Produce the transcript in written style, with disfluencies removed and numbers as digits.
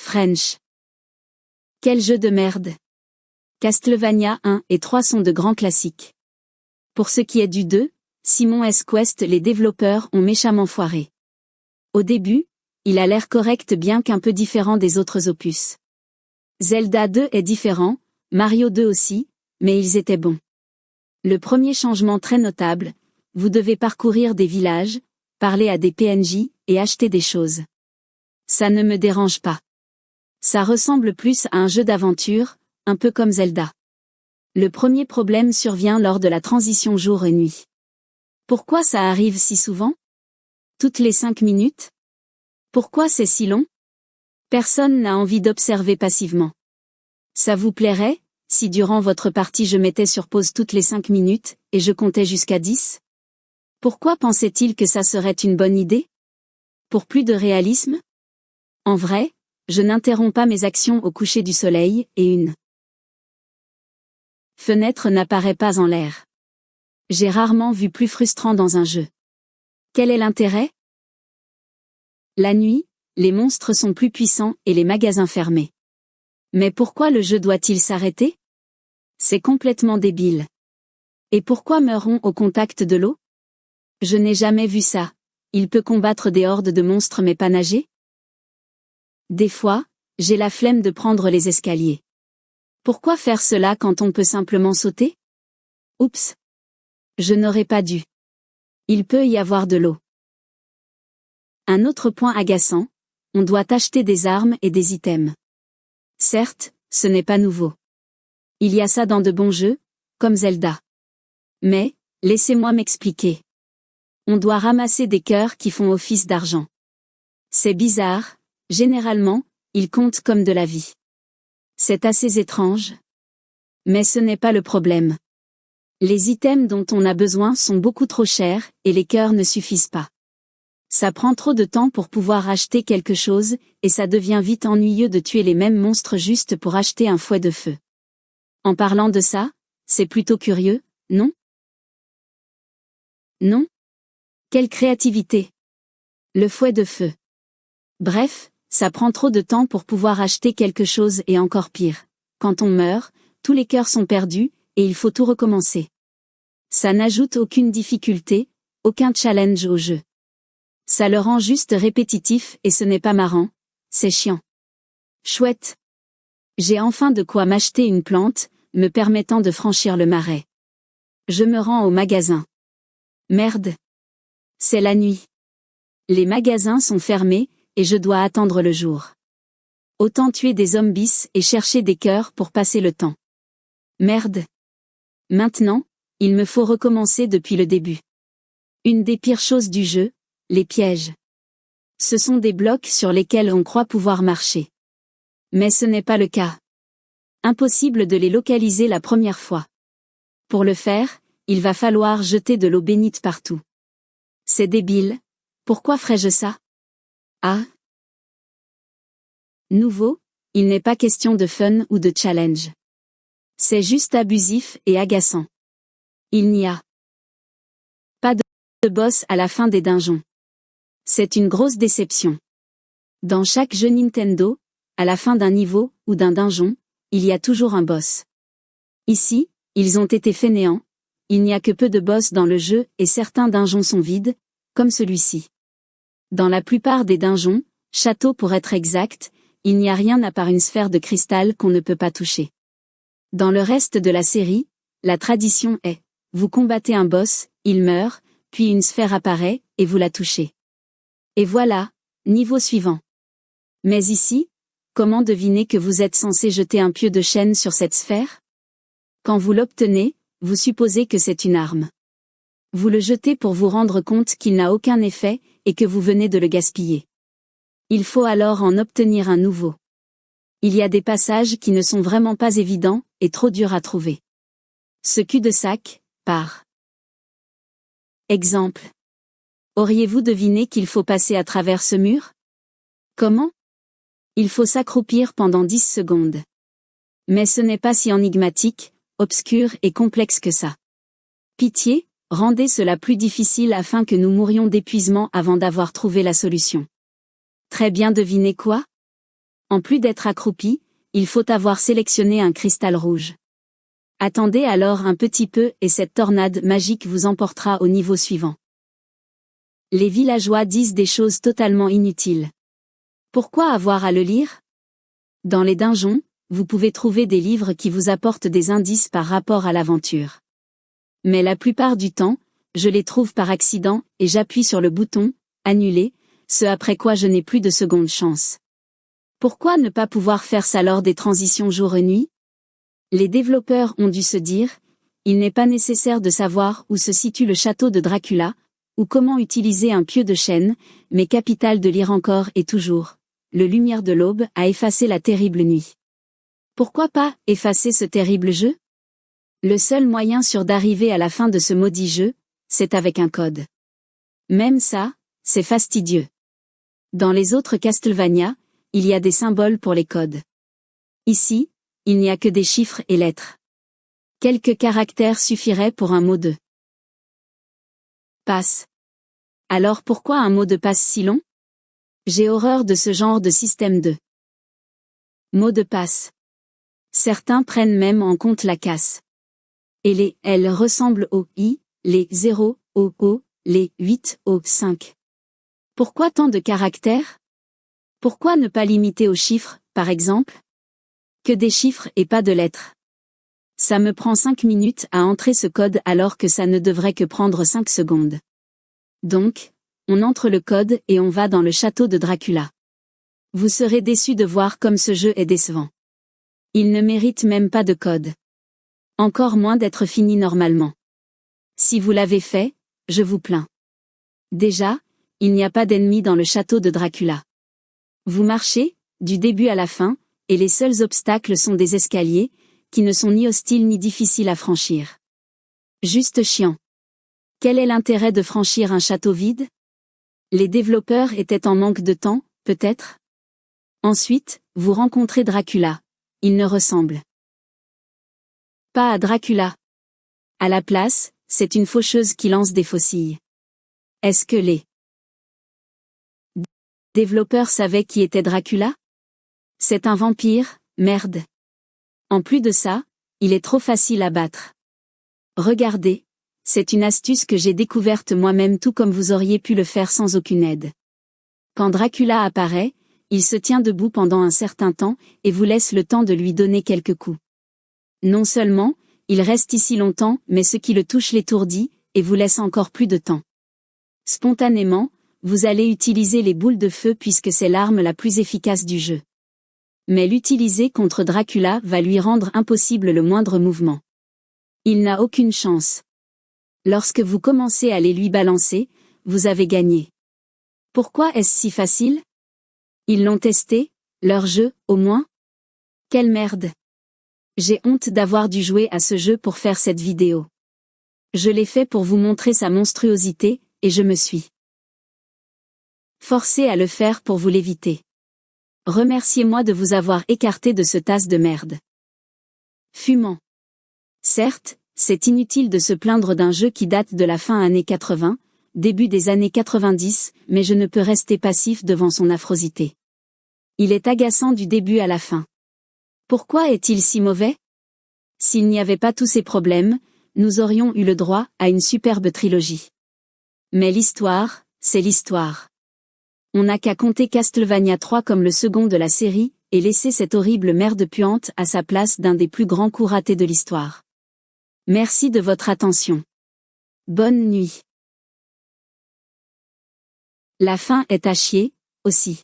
French. Quel jeu de merde. Castlevania 1 et 3 sont de grands classiques. Pour ce qui est du 2, Simon's Quest, les développeurs ont méchamment foiré. Au début, il a l'air correct bien qu'un peu différent des autres opus. Zelda 2 est différent, Mario 2 aussi, mais ils étaient bons. Le premier changement très notable, vous devez parcourir des villages, parler à des PNJ, et acheter des choses. Ça ne me dérange pas. Ça ressemble plus à un jeu d'aventure, un peu comme Zelda. Le premier problème survient lors de la transition jour et nuit. Pourquoi ça arrive si souvent? Toutes les 5 minutes? Pourquoi c'est si long? Personne n'a envie d'observer passivement. Ça vous plairait, si durant votre partie je mettais sur pause toutes les 5 minutes, et je comptais jusqu'à 10? Pourquoi pensait-il que ça serait une bonne idée? Pour plus de réalisme? En vrai, je n'interromps pas mes actions au coucher du soleil, et une fenêtre n'apparaît pas en l'air. J'ai rarement vu plus frustrant dans un jeu. Quel est l'intérêt? La nuit, les monstres sont plus puissants et les magasins fermés. Mais pourquoi le jeu doit-il s'arrêter? C'est complètement débile. Et pourquoi meurt-on au contact de l'eau? Je n'ai jamais vu ça. Il peut combattre des hordes de monstres mais pas nager? Des fois, j'ai la flemme de prendre les escaliers. Pourquoi faire cela quand on peut simplement sauter? Oups! Je n'aurais pas dû. Il peut y avoir de l'eau. Un autre point agaçant, on doit acheter des armes et des items. Certes, ce n'est pas nouveau. Il y a ça dans de bons jeux, comme Zelda. Mais, laissez-moi m'expliquer. On doit ramasser des cœurs qui font office d'argent. C'est bizarre, généralement, ils comptent comme de la vie. C'est assez étrange. Mais ce n'est pas le problème. Les items dont on a besoin sont beaucoup trop chers, et les cœurs ne suffisent pas. Ça prend trop de temps pour pouvoir acheter quelque chose, et ça devient vite ennuyeux de tuer les mêmes monstres juste pour acheter un fouet de feu. En parlant de ça, c'est plutôt curieux, non? Non? Quelle créativité! Le fouet de feu. Bref, ça prend trop de temps pour pouvoir acheter quelque chose et encore pire. Quand on meurt, tous les cœurs sont perdus, et il faut tout recommencer. Ça n'ajoute aucune difficulté, aucun challenge au jeu. Ça le rend juste répétitif et ce n'est pas marrant, c'est chiant. Chouette. J'ai enfin de quoi m'acheter une plante, me permettant de franchir le marais. Je me rends au magasin. Merde. C'est la nuit. Les magasins sont fermés, et je dois attendre le jour. Autant tuer des zombies et chercher des cœurs pour passer le temps. Merde. Maintenant, il me faut recommencer depuis le début. Une des pires choses du jeu, les pièges. Ce sont des blocs sur lesquels on croit pouvoir marcher. Mais ce n'est pas le cas. Impossible de les localiser la première fois. Pour le faire, il va falloir jeter de l'eau bénite partout. C'est débile. Pourquoi ferais-je ça? Ah. Nouveau, il n'est pas question de fun ou de challenge. C'est juste abusif et agaçant. Il n'y a pas de boss à la fin des donjons. C'est une grosse déception. Dans chaque jeu Nintendo, à la fin d'un niveau ou d'un donjon, il y a toujours un boss. Ici, ils ont été fainéants, il n'y a que peu de boss dans le jeu et certains donjons sont vides, comme celui-ci. Dans la plupart des donjons, châteaux pour être exact, il n'y a rien à part une sphère de cristal qu'on ne peut pas toucher. Dans le reste de la série, la tradition est, vous combattez un boss, il meurt, puis une sphère apparaît, et vous la touchez. Et voilà, niveau suivant. Mais ici, comment deviner que vous êtes censé jeter un pieu de chêne sur cette sphère? Quand vous l'obtenez, vous supposez que c'est une arme. Vous le jetez pour vous rendre compte qu'il n'a aucun effet, et que vous venez de le gaspiller. Il faut alors en obtenir un nouveau. Il y a des passages qui ne sont vraiment pas évidents, et trop durs à trouver. Ce cul-de-sac, par exemple. Auriez-vous deviné qu'il faut passer à travers ce mur? Comment? Il faut s'accroupir pendant 10 secondes. Mais ce n'est pas si énigmatique, obscur et complexe que ça. Pitié, rendez cela plus difficile afin que nous mourions d'épuisement avant d'avoir trouvé la solution. Très bien deviné quoi? En plus d'être accroupi, il faut avoir sélectionné un cristal rouge. Attendez alors un petit peu et cette tornade magique vous emportera au niveau suivant. Les villageois disent des choses totalement inutiles. Pourquoi avoir à le lire? Dans les donjons, vous pouvez trouver des livres qui vous apportent des indices par rapport à l'aventure. Mais la plupart du temps, je les trouve par accident et j'appuie sur le bouton « Annuler », ce après quoi je n'ai plus de seconde chance. Pourquoi ne pas pouvoir faire ça lors des transitions jour et nuit? Les développeurs ont dû se dire, il n'est pas nécessaire de savoir où se situe le château de Dracula, ou comment utiliser un pieu de chêne, mais capital de lire encore et toujours. Le lumière de l'aube a effacé la terrible nuit. Pourquoi pas effacer ce terrible jeu? Le seul moyen sûr d'arriver à la fin de ce maudit jeu, c'est avec un code. Même ça, c'est fastidieux. Dans les autres Castlevania, il y a des symboles pour les codes. Ici, il n'y a que des chiffres et lettres. Quelques caractères suffiraient pour un mot de passe. Alors pourquoi un mot de passe si long? J'ai horreur de ce genre de système de mot de passe. Certains prennent même en compte la casse. Et les L ressemblent aux I, les 0 aux O, les 8 aux 5. Pourquoi tant de caractères? Pourquoi ne pas limiter aux chiffres, par exemple? Que des chiffres et pas de lettres. Ça me prend 5 minutes à entrer ce code alors que ça ne devrait que prendre 5 secondes. Donc, on entre le code et on va dans le château de Dracula. Vous serez déçus de voir comme ce jeu est décevant. Il ne mérite même pas de code. Encore moins d'être fini normalement. Si vous l'avez fait, je vous plains. Déjà, il n'y a pas d'ennemis dans le château de Dracula. Vous marchez, du début à la fin, et les seuls obstacles sont des escaliers, qui ne sont ni hostiles ni difficiles à franchir. Juste chiant. Quel est l'intérêt de franchir un château vide? Les développeurs étaient en manque de temps, peut-être? Ensuite, vous rencontrez Dracula. Il ne ressemble pas à Dracula. À la place, c'est une faucheuse qui lance des faucilles. Est-ce que les développeurs savaient qui était Dracula? C'est un vampire, merde. En plus de ça, il est trop facile à battre. Regardez, c'est une astuce que j'ai découverte moi-même tout comme vous auriez pu le faire sans aucune aide. Quand Dracula apparaît, il se tient debout pendant un certain temps et vous laisse le temps de lui donner quelques coups. Non seulement, il reste ici longtemps, mais ce qui le touche l'étourdit, et vous laisse encore plus de temps. Spontanément, vous allez utiliser les boules de feu puisque c'est l'arme la plus efficace du jeu. Mais l'utiliser contre Dracula va lui rendre impossible le moindre mouvement. Il n'a aucune chance. Lorsque vous commencez à les lui balancer, vous avez gagné. Pourquoi est-ce si facile? Ils l'ont testé, leur jeu, au moins? Quelle merde! J'ai honte d'avoir dû jouer à ce jeu pour faire cette vidéo. Je l'ai fait pour vous montrer sa monstruosité, et je me suis forcé à le faire pour vous l'éviter. Remerciez-moi de vous avoir écarté de ce tas de merde. Fumant. Certes, c'est inutile de se plaindre d'un jeu qui date de la fin années 80, début des années 90, mais je ne peux rester passif devant son affrosité. Il est agaçant du début à la fin. Pourquoi est-il si mauvais? S'il n'y avait pas tous ces problèmes, nous aurions eu le droit à une superbe trilogie. Mais l'histoire, c'est l'histoire. On n'a qu'à compter Castlevania 3 comme le second de la série, et laisser cette horrible merde puante à sa place d'un des plus grands coups ratés de l'histoire. Merci de votre attention. Bonne nuit. La fin est à chier, aussi.